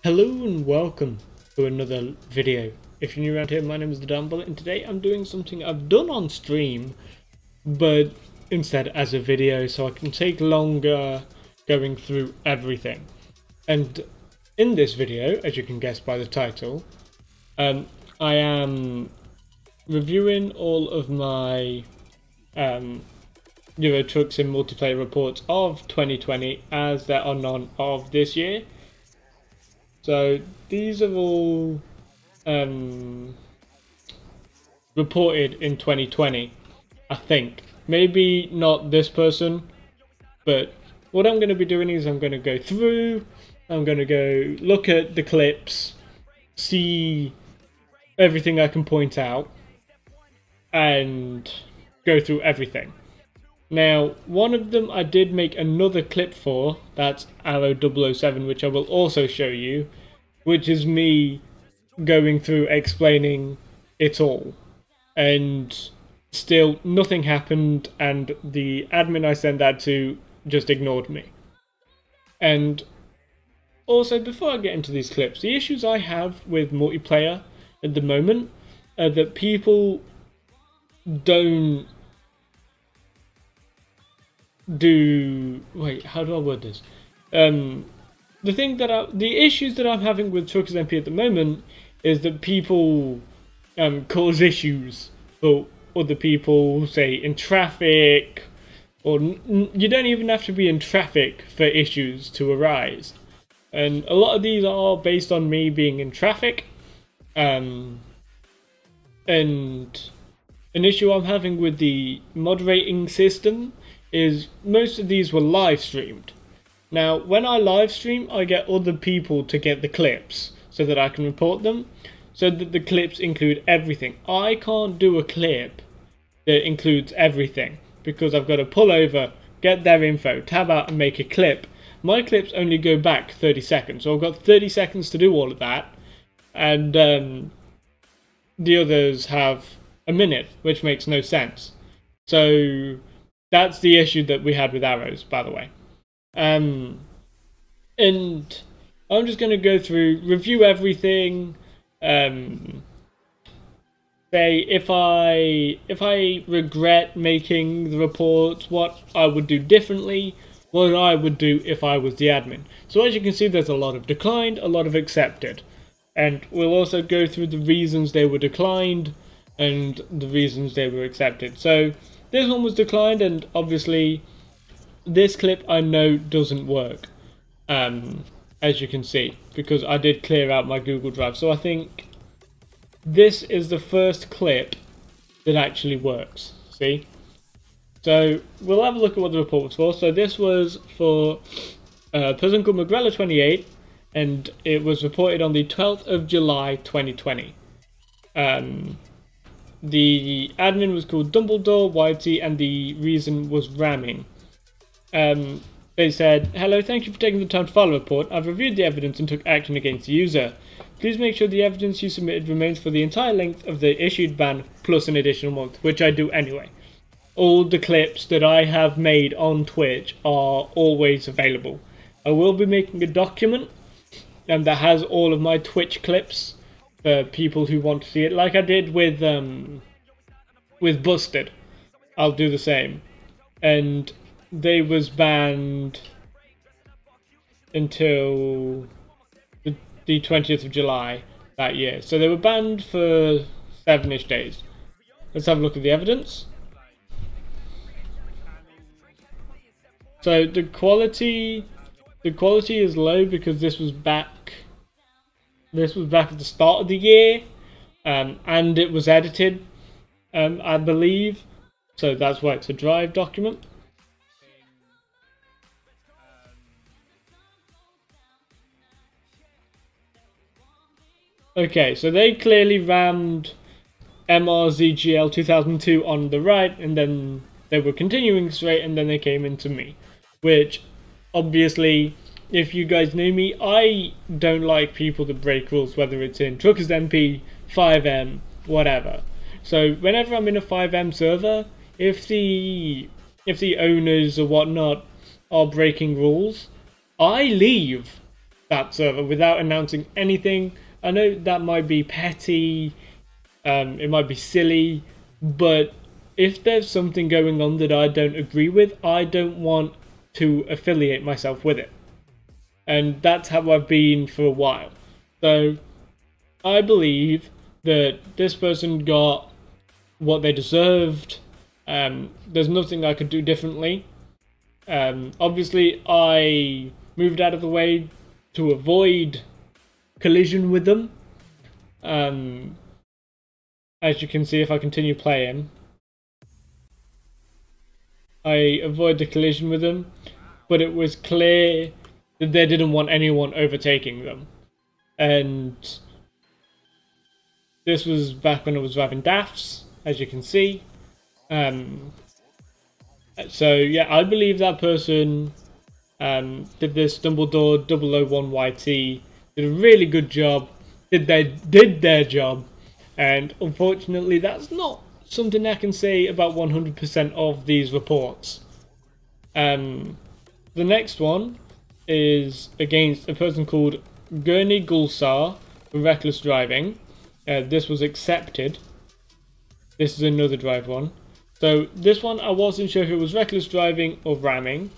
Hello and welcome to another video. If you're new around here, my name is the Dumb Bullet, and today I'm doing something I've done on stream, but instead as a video, so I can take longer going through everything. And in this video, as you can guess by the title, I am reviewing all of my Euro Truck Sim multiplayer reports of 2020 as there are none of this year. So these are all reported in 2020, I think. Maybe not this person, but what I'm going to be doing is I'm going to go through, I'm going to go look at the clips, see everything I can point out, and go through everything. Now, one of them I did make another clip for, that's Arrow 007, which I will also show you, which is me going through explaining it all. And still, nothing happened, and the admin I sent that to just ignored me. And also, before I get into these clips, the issues I have with multiplayer at the moment are that people don't wait, how do I word this? The issues that I'm having with TruckersMP at the moment is that people cause issues for other people, say in traffic, or you don't even have to be in traffic for issues to arise. And a lot of these are based on me being in traffic. And an issue I'm having with the moderating system is most of these were live streamed. Now, when I live stream, I get other people to get the clips so that I can report them, so that the clips include everything. I can't do a clip that includes everything because I've got to pull over, get their info, tab out and make a clip. My clips only go back 30 seconds, so I've got 30 seconds to do all of that, and the others have a minute, which makes no sense. So that's the issue that we had with arrows, by the way. And I'm just going to go through, review everything, say if I regret making the reports, what I would do differently, what I would do if I was the admin. So as you can see, there's a lot of declined, a lot of accepted. And we'll also go through the reasons they were declined and the reasons they were accepted. So this one was declined, and obviously this clip I know doesn't work, as you can see, because I did clear out my Google Drive. So I think this is the first clip that actually works, see? So we'll have a look at what the report was for. So this was for a person called Magrella28, and it was reported on the 12th of July 2020. The admin was called Dumbledore Whitey, and the reason was ramming. They said, "Hello, thank you for taking the time to file a report. I've reviewed the evidence and took action against the user. Please make sure the evidence you submitted remains for the entire length of the issued ban plus an additional month," which I do anyway. All the clips that I have made on Twitch are always available. I will be making a document that has all of my Twitch clips for people who want to see it, like I did with Busted. I'll do the same. And they was banned until the 20th of July that year. So they were banned for 7-ish days. Let's have a look at the evidence. So the quality is low because this was back at the start of the year, and it was edited, I believe. So that's why it's a Drive document. Okay, so they clearly rammed MRZGL 2002 on the right, and then they were continuing straight, and then they came into me, which obviously, if you guys knew me, I don't like people that break rules, whether it's in TruckersMP, 5M, whatever. So whenever I'm in a 5M server, if the owners or whatnot are breaking rules, I leave. that server without announcing anything. I know that might be petty, it might be silly, but if there's something going on that I don't agree with, I don't want to affiliate myself with it. And that's how I've been for a while. So I believe that this person got what they deserved. There's nothing I could do differently. Obviously, I moved out of the way to avoid collision with them. As you can see, if I continue playing, I avoid the collision with them, but it was clear that they didn't want anyone overtaking them. And this was back when I was driving DAFs, as you can see. So yeah, I believe that person did this Dumbledore 001YT, did a really good job, did their job, and unfortunately that's not something I can say about 100% of these reports. The next one is against a person called Gurney Gulsar for reckless driving. This was accepted. This is another drive one. So this one I wasn't sure if it was reckless driving or ramming.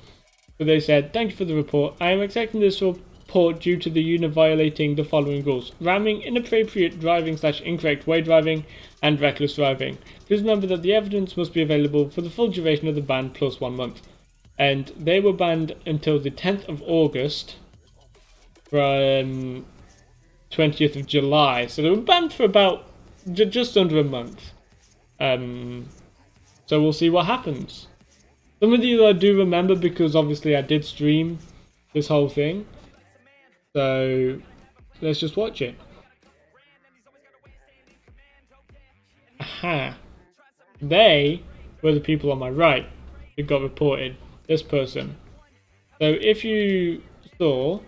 But they said, thank you for the report. I am accepting this report due to the unit violating the following rules: ramming, inappropriate driving / incorrect way driving, and reckless driving. Please remember that the evidence must be available for the full duration of the ban plus 1 month. And they were banned until the 10th of August from 20th of July. So they were banned for about just under a month. So we'll see what happens. Some of these I do remember because obviously I did stream this whole thing. So let's just watch it. Aha. They were the people on my right who got reported. This person. So if you saw,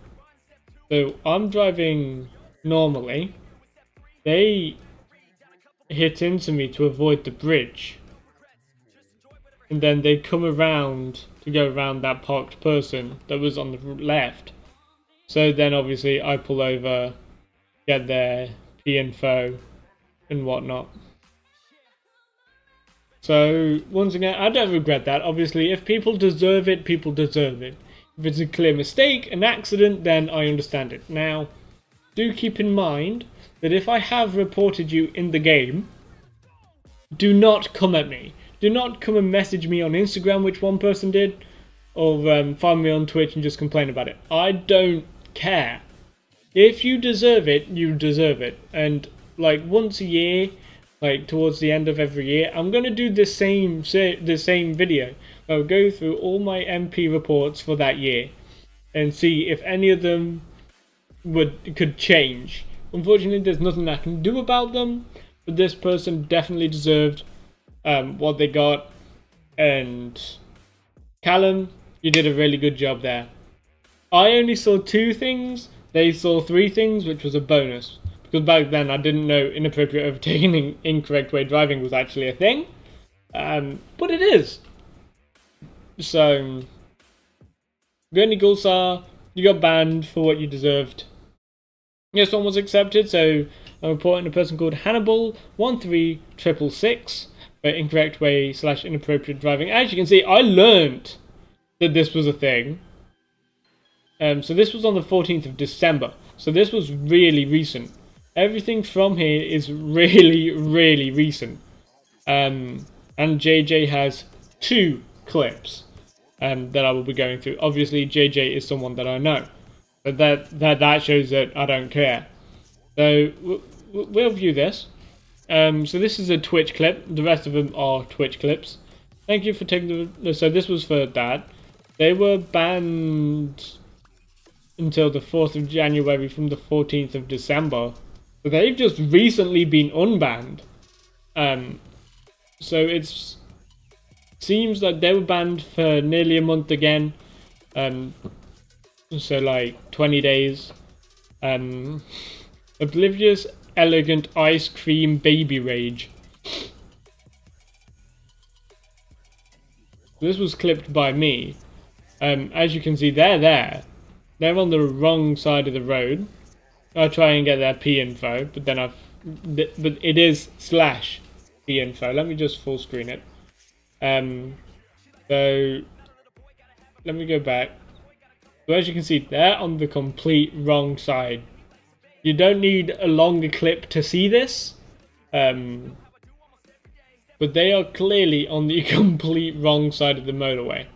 so I'm driving normally. They hit into me to avoid the bridge. And then they come around to go around that parked person that was on the left. So then obviously I pull over, get their P-info and whatnot. So once again, I don't regret that. Obviously, if people deserve it, people deserve it. If it's a clear mistake, an accident, then I understand it. Now, do keep in mind that if I have reported you in the game, do not come at me. Do not come and message me on Instagram, which one person did, or find me on Twitch and just complain about it. I don't care. If you deserve it, you deserve it. And like once a year, like towards the end of every year, I'm gonna do the same video. I'll go through all my MP reports for that year and see if any of them could change. Unfortunately, there's nothing I can do about them, but this person definitely deserved what they got. And Callum, you did a really good job there. I only saw 2 things. They saw 3 things, which was a bonus. Because back then I didn't know inappropriate overtaking and incorrect way driving was actually a thing. But it is. So, Gurney Gulsar, you got banned for what you deserved. This one was accepted, so I'm reporting a person called Hannibal13666 for incorrect way / inappropriate driving. As you can see, I learned that this was a thing. So this was on the 14th of December. So this was really recent. Everything from here is really, really recent. And JJ has 2 clips that I will be going through. Obviously, JJ is someone that I know. But that shows that I don't care. So we'll view this. So this is a Twitch clip. The rest of them are Twitch clips. Thank you for taking the... So this was for that. They were banned until the 4th of January from the 14th of December. So they've just recently been unbanned. So it seems like they were banned for nearly a month again. So like 20 days. Oblivious Elegant Ice Cream Baby Rage. This was clipped by me. As you can see, they're there. they're on the wrong side of the road. I'll try and get their P info, but then but it is slash P info. Let me just full screen it. So let me go back. So as you can see, they're on the complete wrong side. You don't need a longer clip to see this, but they are clearly on the complete wrong side of the motorway.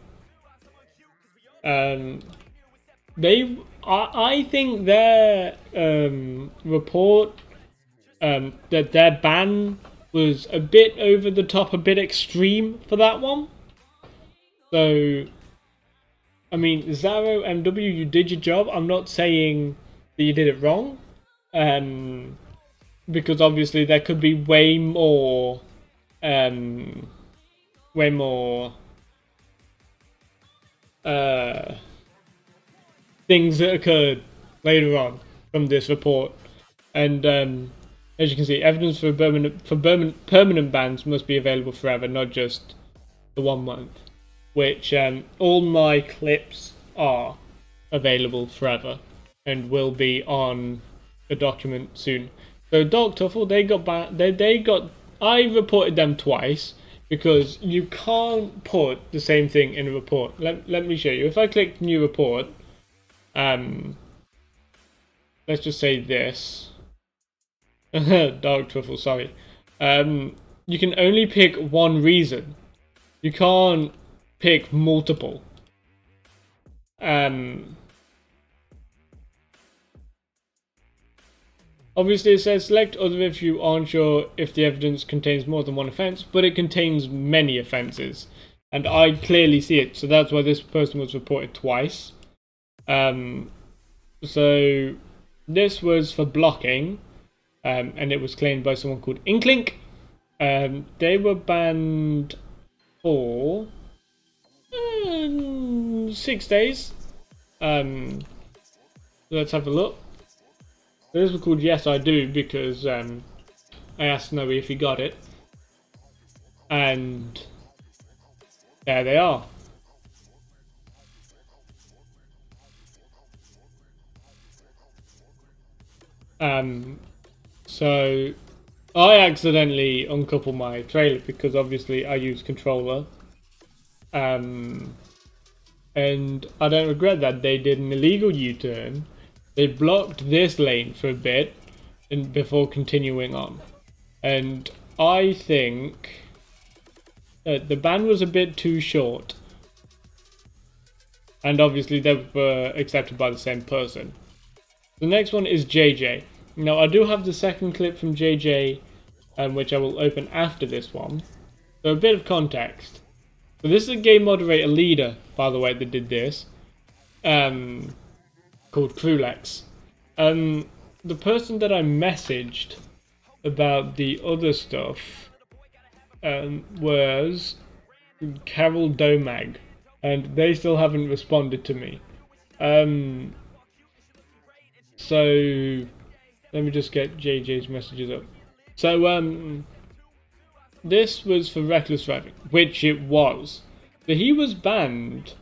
I think their report that their ban was a bit over the top, a bit extreme for that one. So, I mean, Zaro MW, you did your job. I'm not saying that you did it wrong, because obviously there could be way more things that occurred later on from this report. And as you can see, evidence for permanent bans must be available forever, not just the 1 month, which all my clips are available forever and will be on a document soon. So Dog Tuffle, they got banned. I reported them twice because you can't put the same thing in a report. Let me show you. If I click new report, let's just say this. Dog Truffle, sorry. You can only pick one reason. You can't pick multiple. Obviously it says select other if you aren't sure if the evidence contains more than one offence, but it contains many offences. And I clearly see it, so that's why this person was reported twice. So this was for blocking, and it was claimed by someone called Inklink. They were banned for 6 days. Let's have a look. This was called Yes I Do because I asked Snowy if he got it. And there they are. So I accidentally uncoupled my trailer because obviously I use controller. And I don't regret that. They did an illegal U-turn. They blocked this lane for a bit and before continuing on. And I think the ban was a bit too short. And obviously they were accepted by the same person. The next one is JJ. Now I do have the second clip from JJ, which I will open after this one. So a bit of context. So this is a game moderator leader, by the way, that did this. Called Krulex. The person that I messaged about the other stuff was Carol Domag, and they still haven't responded to me. So let me just get JJ's messages up. So this was for reckless driving, which it was. So he was banned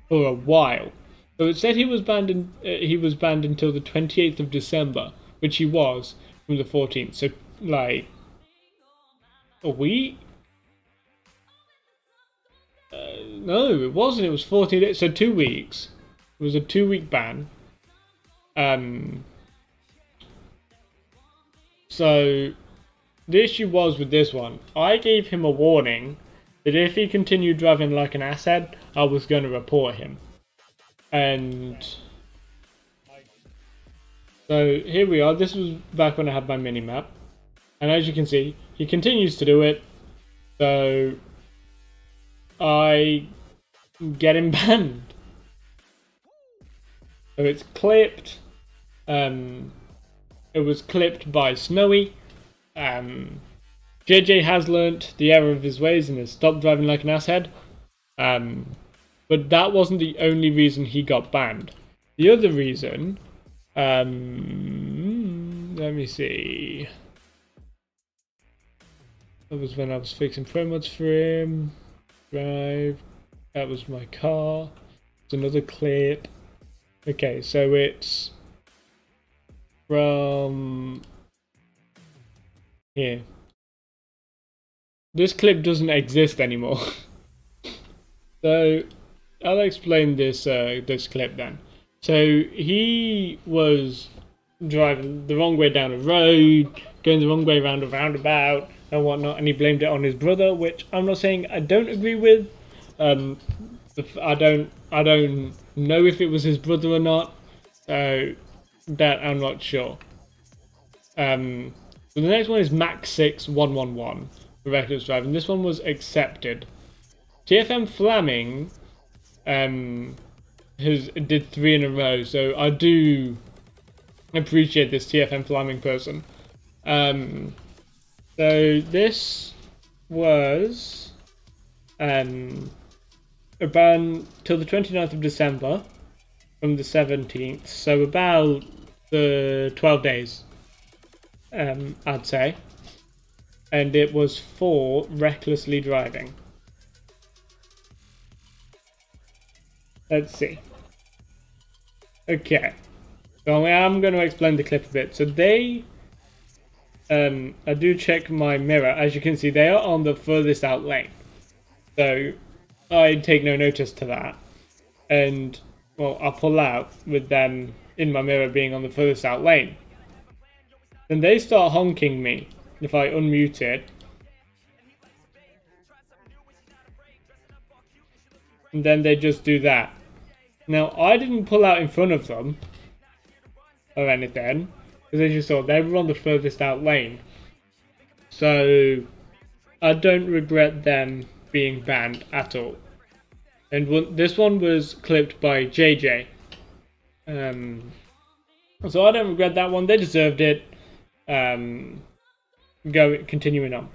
for a while. So it said he was banned until the 28th of December, which he was from the 14th. So like a week? No, it wasn't. It was 14 days. So 2 weeks. It was a 2-week ban. So the issue was with this one, I gave him a warning that if he continued driving like an asshead, I was going to report him. And so here we are. This was back when I had my mini-map. And as you can see, he continues to do it. So I get him banned. So it's clipped. It was clipped by Snowy. JJ has learnt the error of his ways and has stopped driving like an asshead. But that wasn't the only reason he got banned. The other reason, let me see. That was when I was fixing pro mods for him. Drive. That was my car. There's another clip. Okay, so it's from here. This clip doesn't exist anymore. So I'll explain this this clip then. So he was driving the wrong way down a road, going the wrong way around a roundabout and whatnot, and he blamed it on his brother, which I'm not saying I don't agree with. I don't know if it was his brother or not, so that I'm not sure. So the next one is Max6111 for reckless driving. This one was accepted. TFM Flaming did 3 in a row, so I do appreciate this TFM Flaming person. So this was a ban till the 29th of December from the 17th, so about the 12 days, I'd say. And it was for recklessly driving. Let's see. Okay. So I'm going to explain the clip a bit. So they... I do check my mirror. As you can see, they are on the furthest out lane. So I take no notice to that. And, well, I'll pull out with them in my mirror being on the furthest out lane. Then they start honking me if I unmute it. And then they just do that. Now, I didn't pull out in front of them or anything, because as you saw, they were on the furthest out lane. So, I don't regret them being banned at all. And this one was clipped by JJ. So I don't regret that one. They deserved it. Continuing on.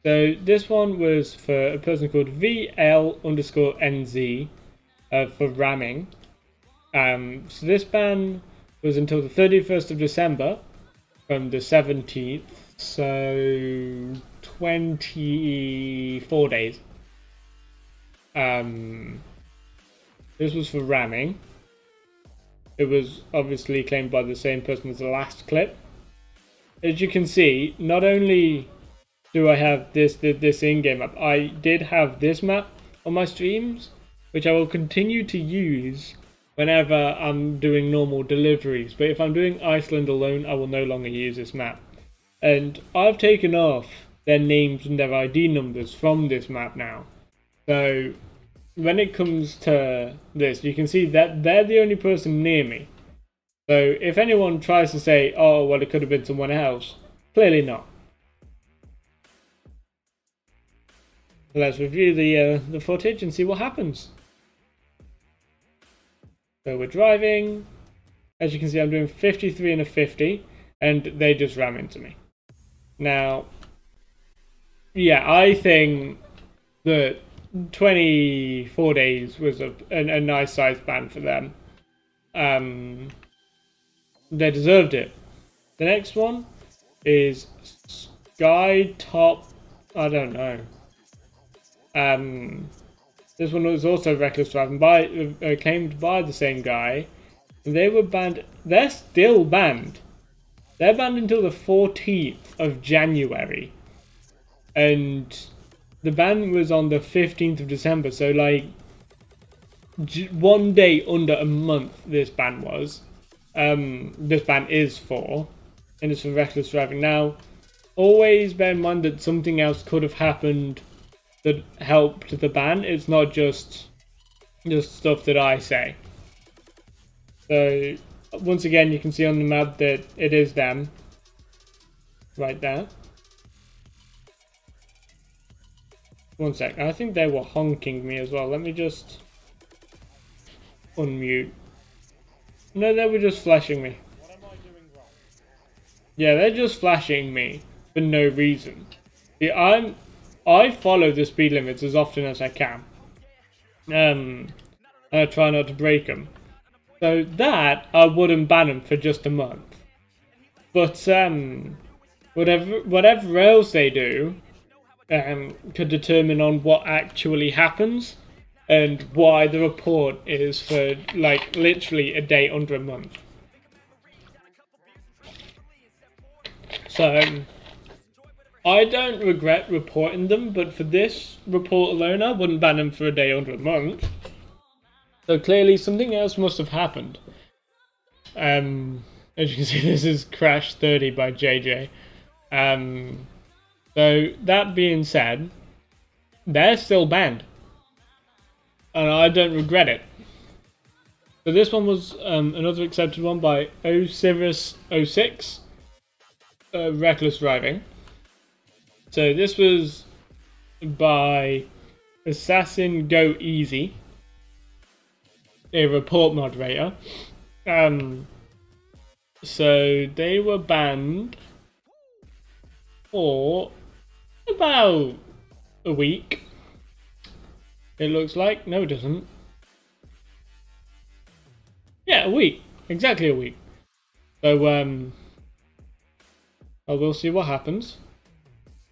So this one was for a person called VL_NZ for ramming. So this ban was until the 31st of December from the 17th, so 24 days. This was for ramming. It was obviously claimed by the same person as the last clip. As you can see, not only do I have this in-game map, I did have this map on my streams, which I will continue to use whenever I'm doing normal deliveries. But if I'm doing Iceland alone, I will no longer use this map. And I've taken off their names and their ID numbers from this map now. So when it comes to this, you can see that they're the only person near me. So if anyone tries to say, oh, well, it could have been someone else, clearly not. Let's review the footage and see what happens. So we're driving. As you can see, I'm doing 53 and a 50, and they just ram into me. Now, yeah, I think that 24 days was a nice size ban for them. They deserved it. The next one is Sky Top. I don't know. This one was also reckless driving claimed by the same guy. They were banned. They're still banned. They're banned until the 14th of January, and the ban was on the 15th of December. So like 1 day under a month. This ban was. This ban is for, and it's for reckless driving. Now, always bear in mind that something else could have happened that helped the ban. It's not just stuff that I say. So once again, you can see on the map that it is them right there. One sec, I think they were honking me as well. Let me just unmute. No, they were just flashing me. What am I doing wrong? Yeah, they're just flashing me for no reason. See, I follow the speed limits as often as I can. And I try not to break them. So that, I wouldn't ban them for just a month. But, whatever else they do, could determine on what actually happens. and why the report is for like literally a day under a month. So I don't regret reporting them, but for this report alone, I wouldn't ban them for a day under a month. So clearly something else must have happened. As you can see, this is Crash 30 by JJ. So that being said, they're still banned. And I don't regret it. So this one was another accepted one by Osiris06. Reckless driving. So this was by Assassin Go Easy, a report moderator. So they were banned for about a week. It looks like. No, it doesn't. Yeah, a week. Exactly a week. So I will see what happens.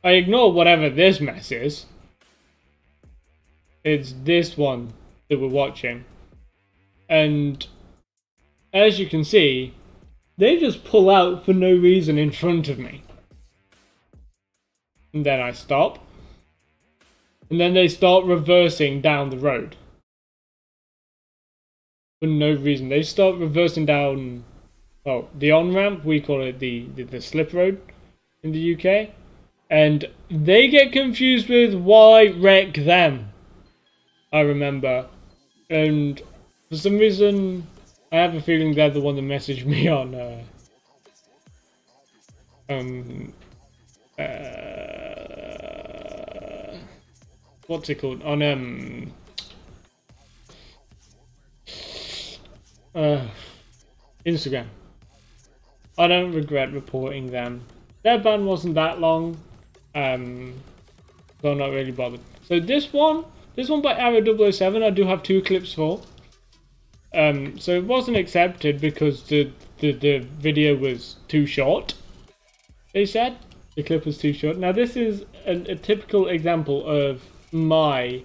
I ignore whatever this mess is. It's this one that we're watching. And as you can see, they just pull out for no reason in front of me. And then I stop. And then they start reversing down the road. For no reason. They start reversing down, well, the on-ramp, we call it the slip road in the UK. And they get confused with why wreck them, I remember. And for some reason, I have a feeling they're the one that messaged me on what's it called? On Instagram. I don't regret reporting them. Their ban wasn't that long, so I'm not really bothered. So this one by Arrow007, I do have 2 clips for. So it wasn't accepted because the video was too short. They said the clip was too short. Now this is a typical example of my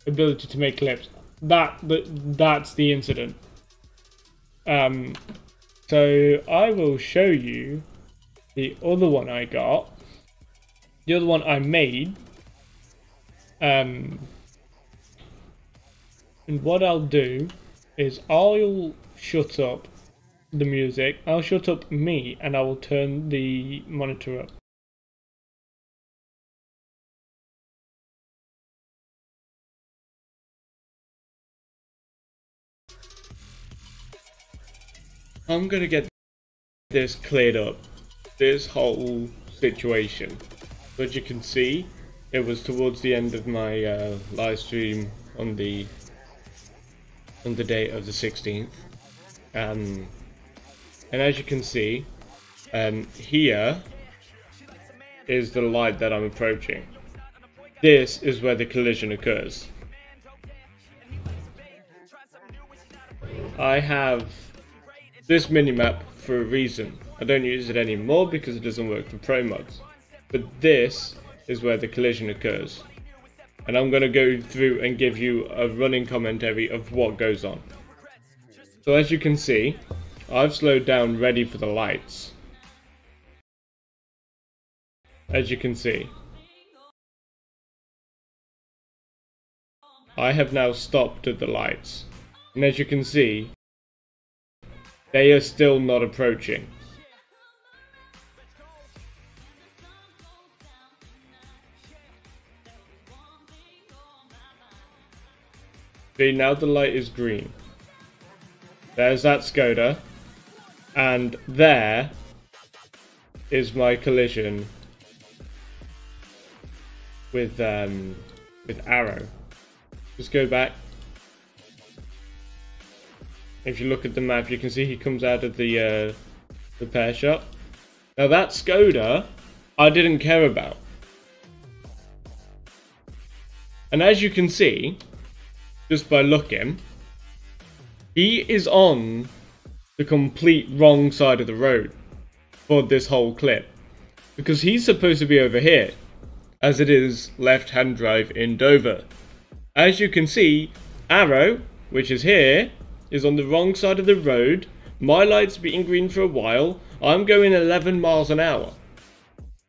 ability to make clips. That's the incident. So I will show you the other one I got, the other one I made, and what I'll do is I'll shut up the music, I'll shut up me, and I will turn the monitor up. I'm gonna get this cleared up, this whole situation. So as you can see, it was towards the end of my live stream on the day of the 16th. And as you can see, here is the light that I'm approaching. This is where the collision occurs. I have this minimap for a reason. I don't use it anymore because it doesn't work for pro mods. But this is where the collision occurs. And I'm going to go through and give you a running commentary of what goes on. So as you can see, I've slowed down ready for the lights. As you can see, I have now stopped at the lights. And as you can see, they are still not approaching. See, now the light is green. There's that Skoda. And there is my collision with Arrow. Just go back. If you look at the map, you can see he comes out of the repair shop. Now that Skoda, I didn't care about. And as you can see, just by looking, he is on the complete wrong side of the road for this whole clip. Because he's supposed to be over here, as it is left-hand drive in Dover. As you can see, Arrow, which is here, is on the wrong side of the road. My light's been green for a while. I'm going 11 miles an hour.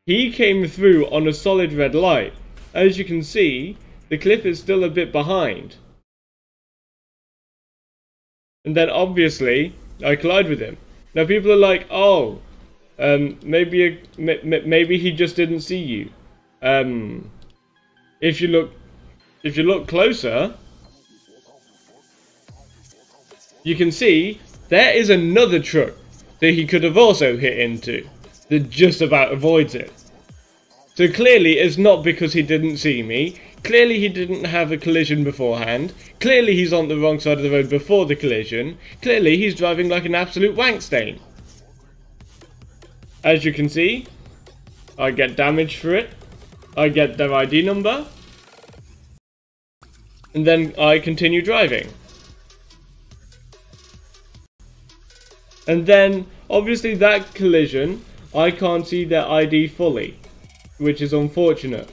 He came through on a solid red light. As you can see, the cliff is still a bit behind. And then obviously, I collide with him. Now people are like, oh, maybe he just didn't see you. If you look closer, you can see there is another truck that he could have also hit into that just about avoids it. So clearly it's not because he didn't see me. Clearly he didn't have a collision beforehand. Clearly he's on the wrong side of the road before the collision. Clearly he's driving like an absolute wank stain. As you can see, I get damage for it. I get their ID number. And then I continue driving. And then, obviously that collision, I can't see their ID fully, which is unfortunate.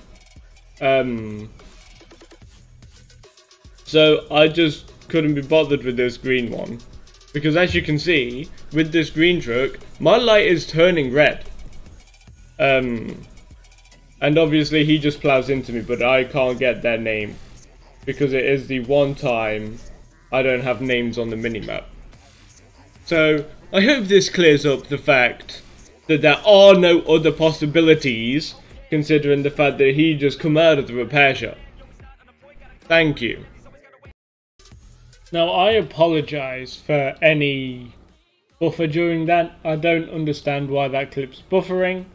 So I just couldn't be bothered with this green one. Because as you can see, with this green truck, my light is turning red. And obviously he just plows into me, but I can't get their name. Because it is the one time I don't have names on the minimap. So, I hope this clears up the fact that there are no other possibilities, considering the fact that he just come out of the repair shop. Thank you. Now, I apologise for any buffer during that. I don't understand why that clip's buffering,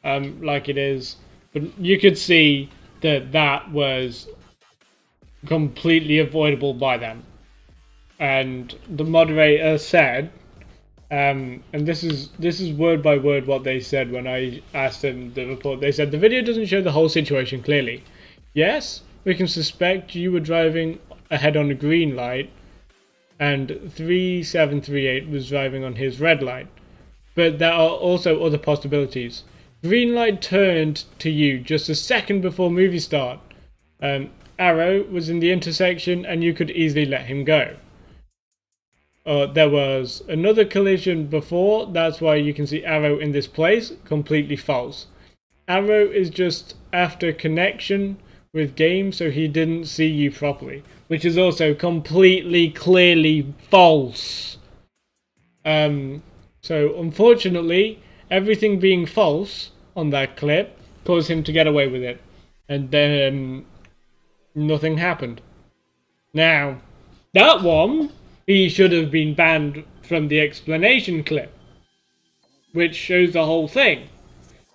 like it is. But you could see that that was completely avoidable by them. And the moderator said, and this is word by word what they said when I asked them the report. They said the video doesn't show the whole situation clearly. Yes, we can suspect you were driving ahead on a green light and 3738 was driving on his red light. But there are also other possibilities. Green light turned to you just a second before movie start. Arrow was in the intersection and you could easily let him go. There was another collision before, that's why you can see Arrow in this place. Completely false. Arrow is just after connection with game, so he didn't see you properly, which is also completely clearly false. So unfortunately, everything being false on that clip caused him to get away with it, and then nothing happened. Now, that one, he should have been banned from the explanation clip, which shows the whole thing.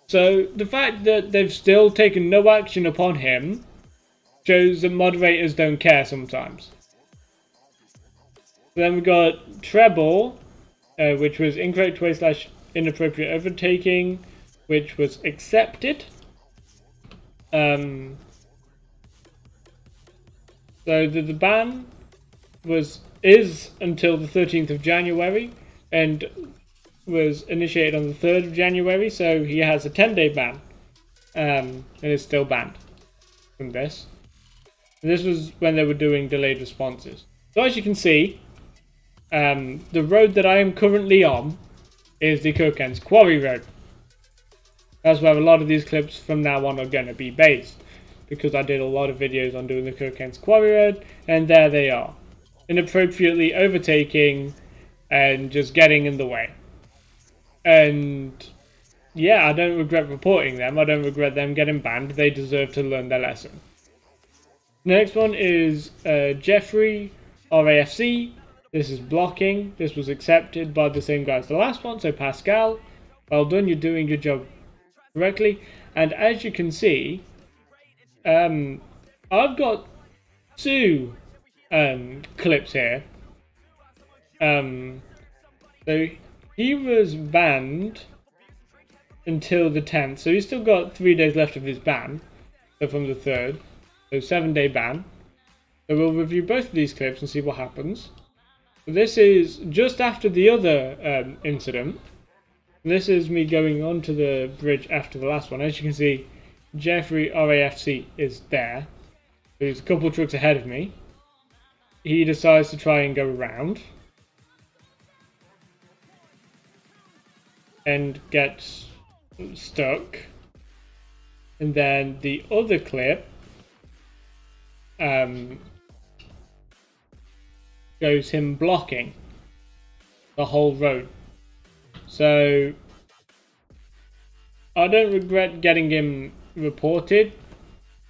So the fact that they've still taken no action upon him shows that moderators don't care sometimes. Then we got treble, which was incorrect way / inappropriate overtaking, which was accepted. So the ban is until the 13th of January and was initiated on the 3rd of January, so he has a 10-day ban and is still banned from this. And this was when they were doing delayed responses. So as you can see, the road that I am currently on is the Kirkend's Quarry Road. That's where a lot of these clips from now on are going to be based, because I did a lot of videos on doing the Kirkend's Quarry Road, and there they are. Inappropriately overtaking and just getting in the way. And yeah, I don't regret reporting them. I don't regret them getting banned. They deserve to learn their lesson. Next one is Jeffrey RAFC. This is blocking. This was accepted by the same guy as the last one. So Pascal, well done. You're doing your job correctly. And as you can see, I've got two clips here. So he was banned until the 10th, so he's still got 3 days left of his ban. So from the 3rd, so 7-day ban. So we'll review both of these clips and see what happens. So this is just after the other incident. This is me going onto the bridge after the last one. As you can see, Jeffrey RAFC is there. There's a couple of trucks ahead of me. he decides to try and go around and gets stuck. And then the other clip goes him blocking the whole road. So I don't regret getting him reported.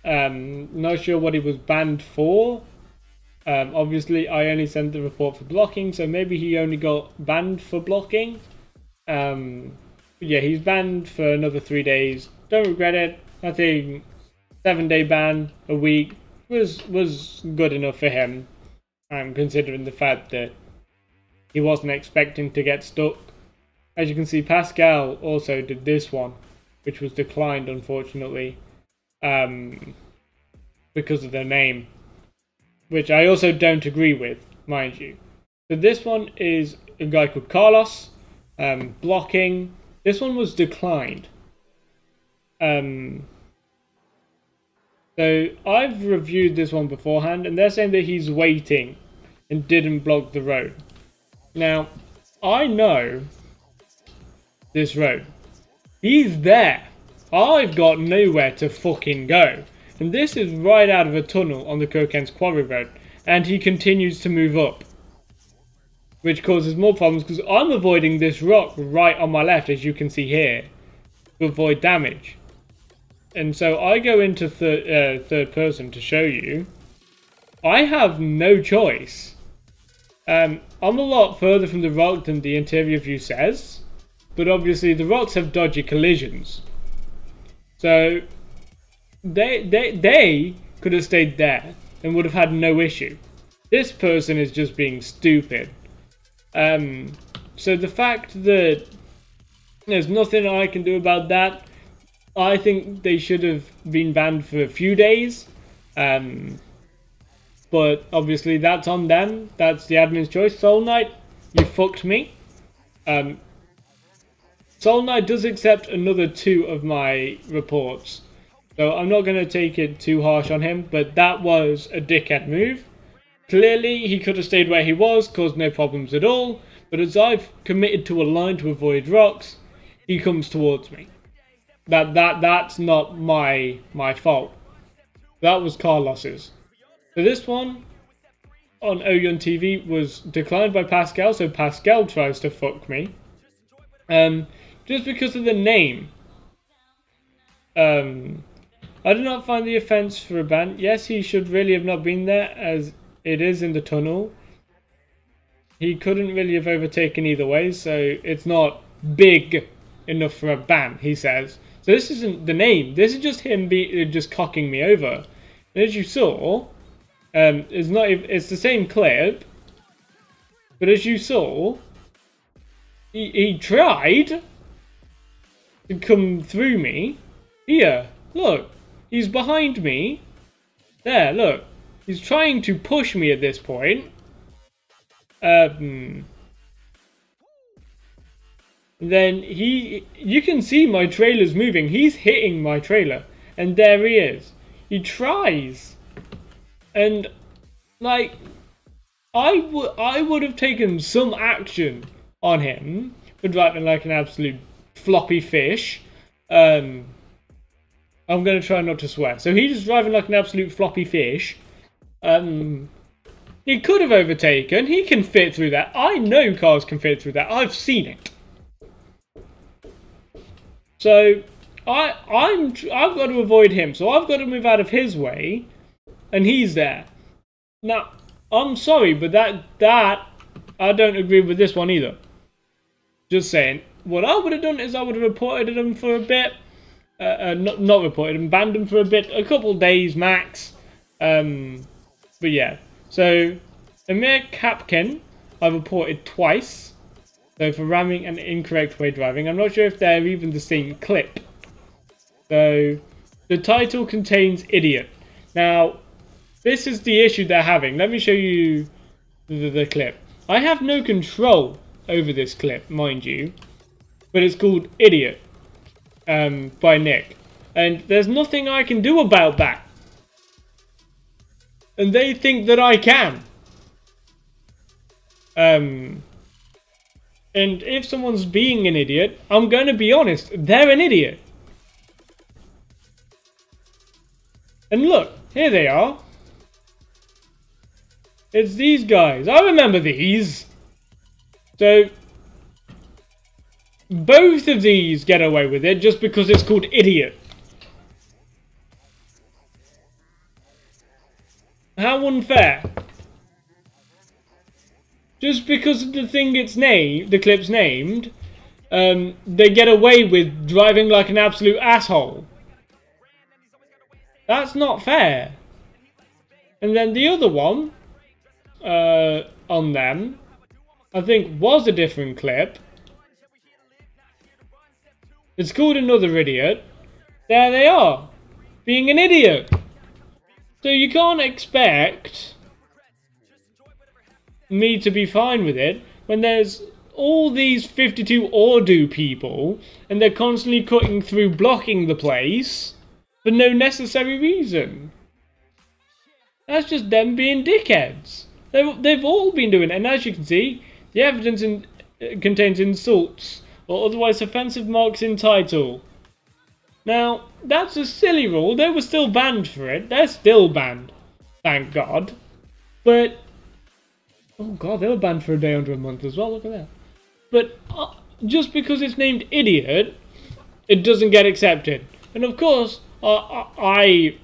Not sure what he was banned for. Obviously I only sent the report for blocking, so maybe he only got banned for blocking. Yeah, he's banned for another 3 days. Don't regret it. I think 7-day ban a week was good enough for him, considering the fact that he wasn't expecting to get stuck. As you can see, Pascal also did this one, which was declined, unfortunately, because of their name, which I also don't agree with, mind you. So this one is a guy called Carlos, blocking. This one was declined. So I've reviewed this one beforehand, and they're saying that he's waiting and didn't block the road. Now, I know this road. He's there. I've got nowhere to fucking go. And this is right out of a tunnel on the Kirkend's Quarry Road. And he continues to move up, which causes more problems because I'm avoiding this rock right on my left, as you can see here, to avoid damage. And so I go into third person to show you. I have no choice. I'm a lot further from the rock than the interior view says, but obviously the rocks have dodgy collisions. So they could have stayed there and would have had no issue. This person is just being stupid. So the fact that there's nothing I can do about that, I think they should have been banned for a few days. But obviously that's on them. That's the admin's choice. Soul Knight, you fucked me. Soul Knight does accept another 2 of my reports, so I'm not going to take it too harsh on him, but that was a dickhead move. Clearly he could have stayed where he was, caused no problems at all, but as I've committed to a line to avoid rocks, he comes towards me. That's not my fault. That was Carlos's. So this one on Oyun TV was declined by Pascal, so Pascal tries to fuck me. Just because of the name. I do not find the offence for a ban. Yes, he should really have not been there, as it is in the tunnel. He couldn't really have overtaken either way, so it's not big enough for a ban, he says. So this isn't the name. This is just him just cocking me over. And as you saw, it's the same clip, but as you saw, he tried to come through me. Here, look, he's behind me. There, look, he's trying to push me at this point. Then you can see my trailer's moving. He's hitting my trailer, and there he is. He tries, and like I would have taken some action on him for driving like an absolute floppy fish. I'm gonna try not to swear. So he's just driving like an absolute floppy fish. He could have overtaken. He can fit through that. I know cars can fit through that. I've seen it. So I've got to avoid him. So I've got to move out of his way, and he's there. Now I'm sorry, but that I don't agree with this one either. Just saying. What I would have done is I would have reported him for a bit. Not reported him, banned him for a bit, a couple days max. But yeah. So Amir Kapkin, I've reported twice. So for ramming and incorrect way driving. I'm not sure if they're even the same clip. So the title contains idiot. Now this is the issue they're having. Let me show you the clip. I have no control over this clip, mind you. But it's called Idiot by Nick. And there's nothing I can do about that. And they think that I can. And if someone's being an idiot, I'm going to be honest, they're an idiot. And look, here they are. It's these guys. I remember these. So, both of these get away with it just because it's called idiot. How unfair. Just because of the thing it's named, the clip's named, they get away with driving like an absolute asshole. That's not fair. And then the other one, on them, I think was a different clip. It's called Another Idiot. There they are, being an idiot. So you can't expect me to be fine with it when there's all these 52 Ordo people and they're constantly cutting through, blocking the place for no necessary reason. That's just them being dickheads. They've all been doing it, and as you can see, the evidence contains insults or otherwise offensive marks in title. Now, that's a silly rule. They were still banned for it. They're still banned, thank God. But, oh God, they were banned for a day under a month as well. Look at that. But just because it's named idiot, it doesn't get accepted. And of course, I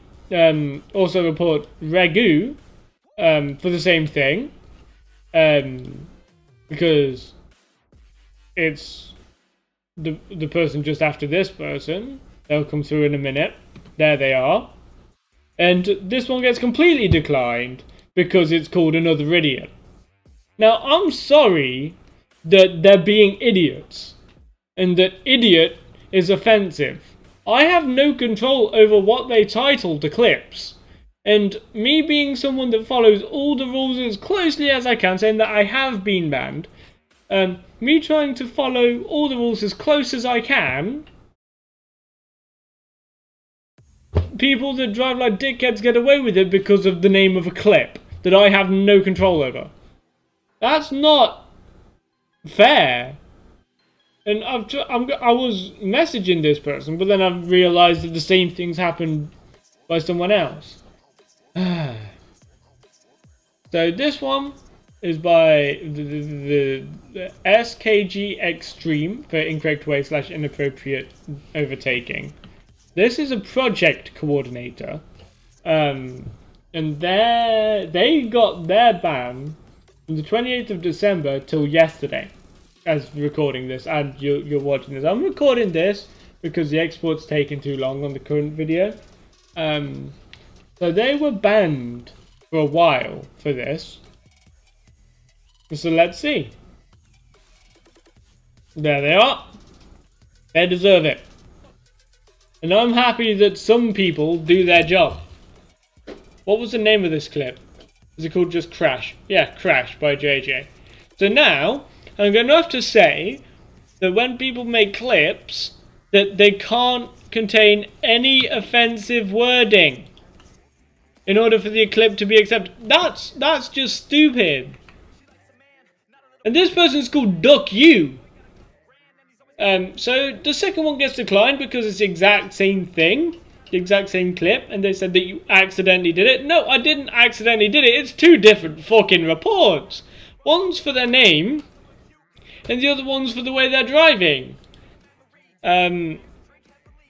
also report Regu for the same thing, because it's the person just after this person. They'll come through in a minute. There they are. And this one gets completely declined because it's called Another Idiot. Now, I'm sorry that they're being idiots and that idiot is offensive. I have no control over what they title the clips. And me being someone that follows all the rules as closely as I can, saying that I have been banned, me trying to follow all the rules as close as I can, people that drive like dickheads get away with it because of the name of a clip that I have no control over. That's not fair. And I was messaging this person, but then I realised that the same things happened by someone else. So this one is by the SKG Extreme for incorrect way / inappropriate overtaking. This is a project coordinator, and they got their ban from the 28th of December till yesterday, as recording this, and you're watching this. I'm recording this because the export's taking too long on the current video. So they were banned for a while for this. So let's see. There they are. They deserve it. And I'm happy that some people do their job. What was the name of this clip? Is it called just Crash? Yeah, Crash by JJ. So now, I'm going to have to say that when people make clips, that they can't contain any offensive wording in order for the clip to be accepted. That's just stupid. And this person's called Duck You. So the second one gets declined because it's the exact same thing, the exact same clip, and they said that you accidentally did it. No, I didn't accidentally did it. It's two different fucking reports. One's for their name, and the other one's for the way they're driving. And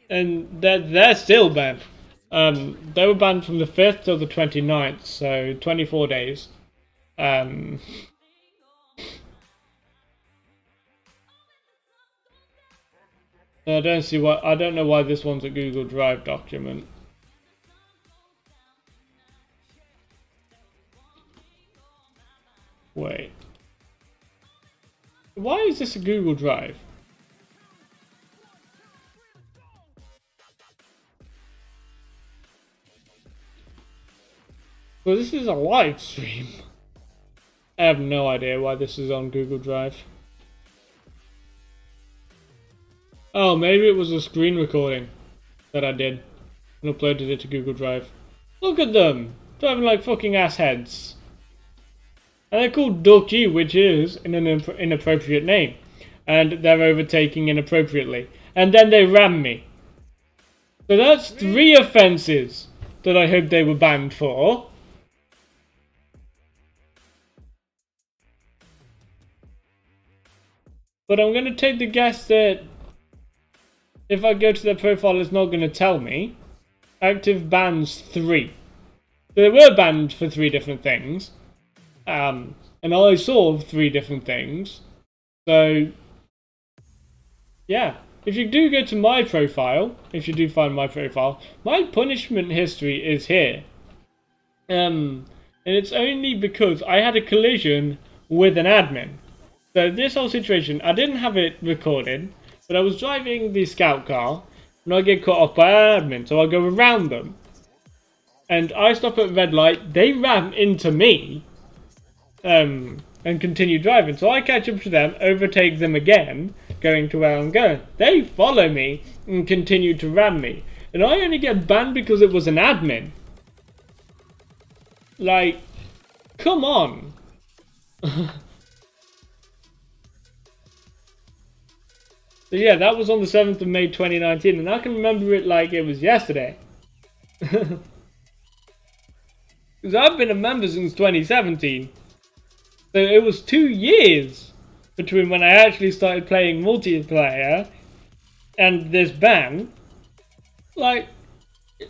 they're still banned. They were banned from the 5th till the 29th, so 24 days. I don't see why. I don't know why this one's a Google Drive document. Wait. Why is this a Google Drive? Well, this is a live stream. I have no idea why this is on Google Drive. Oh, maybe it was a screen recording that I did and uploaded it to Google Drive. Look at them! Driving like fucking assheads. And they're called Ducky, which is an inappropriate name. And they're overtaking inappropriately. And then they ram me. So that's 3 offences that I hope they were banned for. But I'm going to take the guess that if I go to their profile, it's not going to tell me. Active bans 3. So they were banned for 3 different things. And I saw 3 different things. So, yeah. If you do go to my profile, if you do find my profile, my punishment history is here. And it's only because I had a collision with an admin. So this whole situation, I didn't have it recorded, but I was driving the scout car, and I get caught off by an admin, so I go around them. And I stop at red light, they ram into me, and continue driving. So I catch up to them, overtake them again, going to where I'm going. They follow me and continue to ram me. And I only get banned because it was an admin. Like, come on. So yeah, that was on the 7th of May 2019, and I can remember it like it was yesterday. Because I've been a member since 2017. So it was 2 years between when I actually started playing multiplayer and this ban. Like,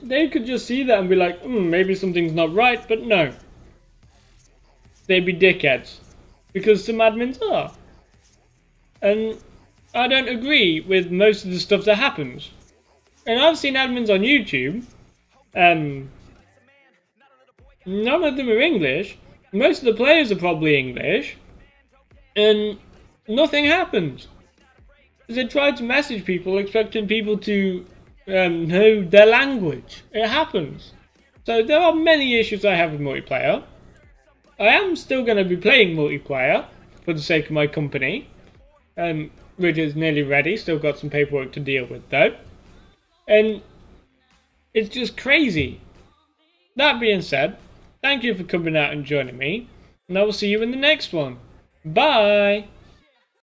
they could just see that and be like, maybe something's not right, but no. They'd be dickheads. Because some admins are. And I don't agree with most of the stuff that happens. And I've seen admins on YouTube. None of them are English. Most of the players are probably English. And nothing happens. They try to message people expecting people to know their language. It happens. So there are many issues I have with multiplayer. I am still going to be playing multiplayer for the sake of my company. Which is nearly ready. Still got some paperwork to deal with though. And it's just crazy. That being said, thank you for coming out and joining me. And I will see you in the next one. Bye!